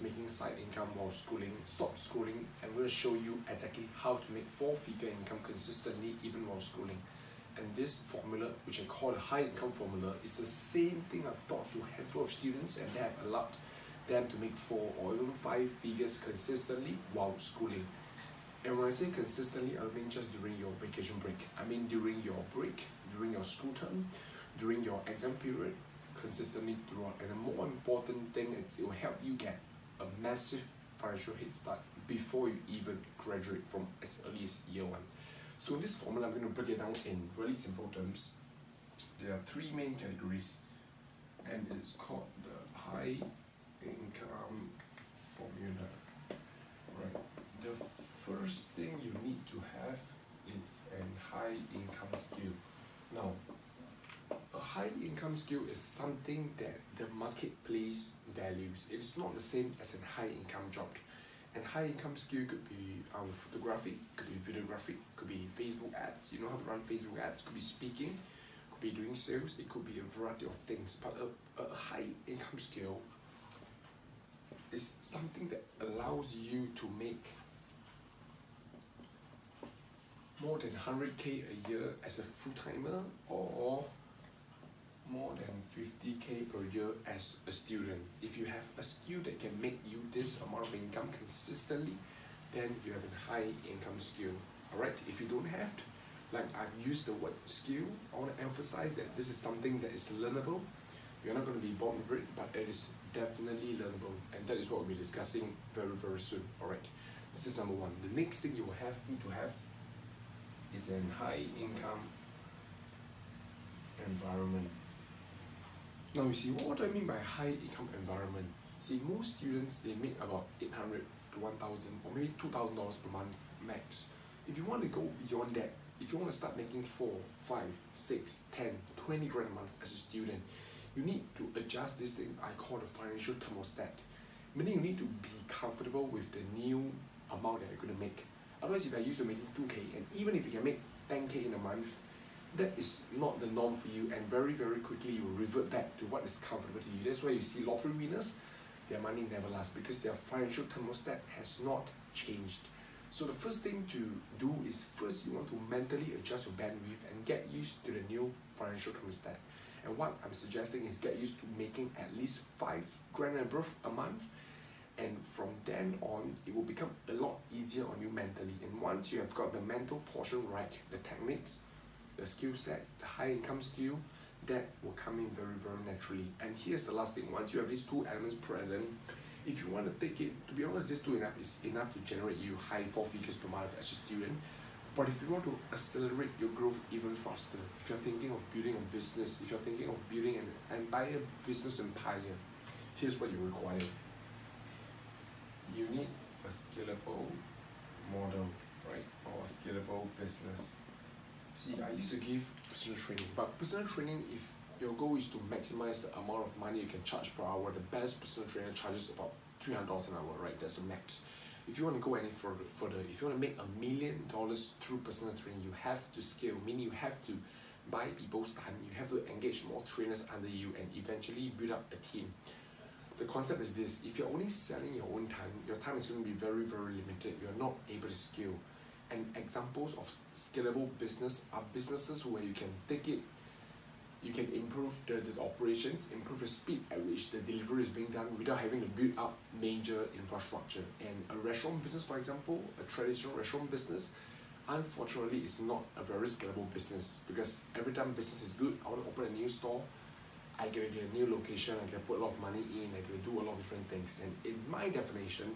making side income while schooling, stop schooling, and we'll show you exactly how to make four-figure income consistently even while schooling. And this formula, which I call the high income formula, is the same thing I've taught to a handful of students, and they have allowed them to make 4 or even 5 figures consistently while schooling. And when I say consistently, I don't mean just during your vacation break. I mean during your break, during your school term, during your exam period, consistently throughout. And the more important thing is it will help you get a massive financial head start before you even graduate from as early as year 1. So in this formula, I'm going to break it down in really simple terms. There are 3 main categories, and it's called the high income formula. Right. The first thing you need to have is a high income skill. Now, a high income skill is something that the marketplace values. It is not the same as a high income job. And high income skill could be photography, could be videography, could be Facebook ads. You know how to run Facebook ads, could be speaking, could be doing sales, it could be a variety of things. But a high income skill is something that allows you to make more than 100k a year as a full-timer, or more than 50k per year as a student. If you have a skill that can make you this amount of income consistently, then you have a high income skill. Alright, if you don't have, like I've used the word skill, I want to emphasize that this is something that is learnable. You're not going to be born with it, but it is definitely learnable, and that is what we'll be discussing very, very soon. Alright, this is number 1. The next thing you will need to have is a high income environment. Now you see, what do I mean by high income environment? See, most students, they make about 800 to 1,000 or maybe $2,000 per month max. If you want to go beyond that, if you want to start making 4, 5, 6, 10, 20 grand a month as a student, you need to adjust this thing I call the financial thermostat. Meaning you need to be comfortable with the new amount that you're going to make. Otherwise, if you're used to making 2k, and even if you can make 10k in a month, that is not the norm for you, and very, very quickly you will revert back to what is comfortable to you. That's why you see lottery winners, their money never lasts, because their financial thermostat has not changed. So the first thing to do is, first you want to mentally adjust your bandwidth and get used to the new financial thermostat. And what I'm suggesting is get used to making at least 5 grand and above a month, and from then on it will become a lot easier on you mentally. And once you have got the mental portion right, the techniques, the skill set, the high income skill, that will come in very, very naturally. And here's the last thing: once you have these 2 elements present, if you want to take it, to be honest, this 2 is enough to generate you high 4 figures per month as a student. But if you want to accelerate your growth even faster, if you're thinking of building a business, if you're thinking of building an entire business empire, here's what you require. You need a scalable model, right? Or a scalable business. See, I used to give personal training, but personal training, if your goal is to maximize the amount of money you can charge per hour, the best personal trainer charges about $300 an hour, right? That's the max. If you want to go any further, if you want to make $1 million through personal training, you have to scale, meaning you have to buy people's time, you have to engage more trainers under you, and eventually build up a team. The concept is this: if you're only selling your own time, your time is going to be very, very limited. You're not able to scale. And examples of scalable business are businesses where you can take it, you can improve the operations, improve the speed at which the delivery is being done without having to build up major infrastructure. And a restaurant business, for example, a traditional restaurant business, unfortunately is not a very scalable business, because every time business is good, I want to open a new store, I gotta get a new location, I gotta put a lot of money in, I gotta do a lot of different things. And in my definition,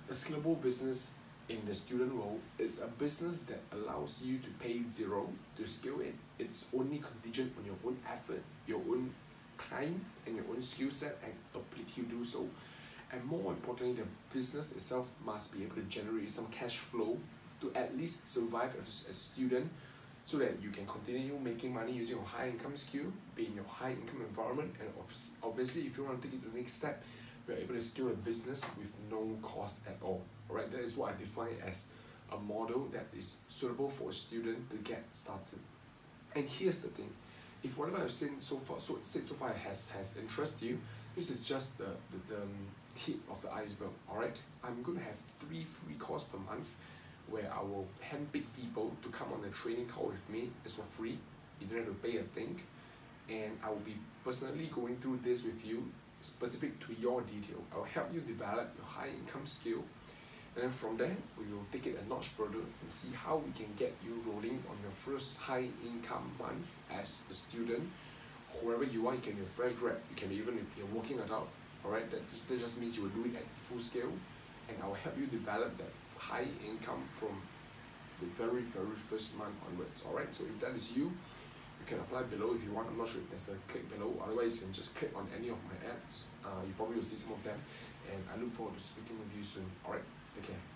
a scalable business in the student role is a business that allows you to pay zero to scale it. It's only contingent on your own effort, your own time, and your own skill set and ability to do so. And more importantly, the business itself must be able to generate some cash flow to at least survive as a student, so that you can continue making money using your high income skill, be in your high income environment. And obviously, if you want to take it to the next step, you're able to scale a business with no cost at all. Alright, that is what I define as a model that is suitable for a student to get started. And here's the thing: if whatever I've said so far has interested you, This is just the tip of the iceberg, alright? I'm going to have 3 free calls per month where I will handpick people to come on the training call with me. It's for free, you don't have to pay a thing, and I will be personally going through this with you, specific to your detail. I will help you develop your high income skill, and then from there we will take it a notch further and see how we can get you rolling on your first high income month as a student. Whoever you are, you can be a fresh grad, you can be even be a working adult, alright? That just means you will do it at full scale, and I will help you develop that high income from the very first month onwards, alright? So if that is you, you can apply below if you want. I'm not sure if there's a click below, otherwise you can just click on any of my ads. You probably will see some of them, and I look forward to speaking with you soon, alright? Take care.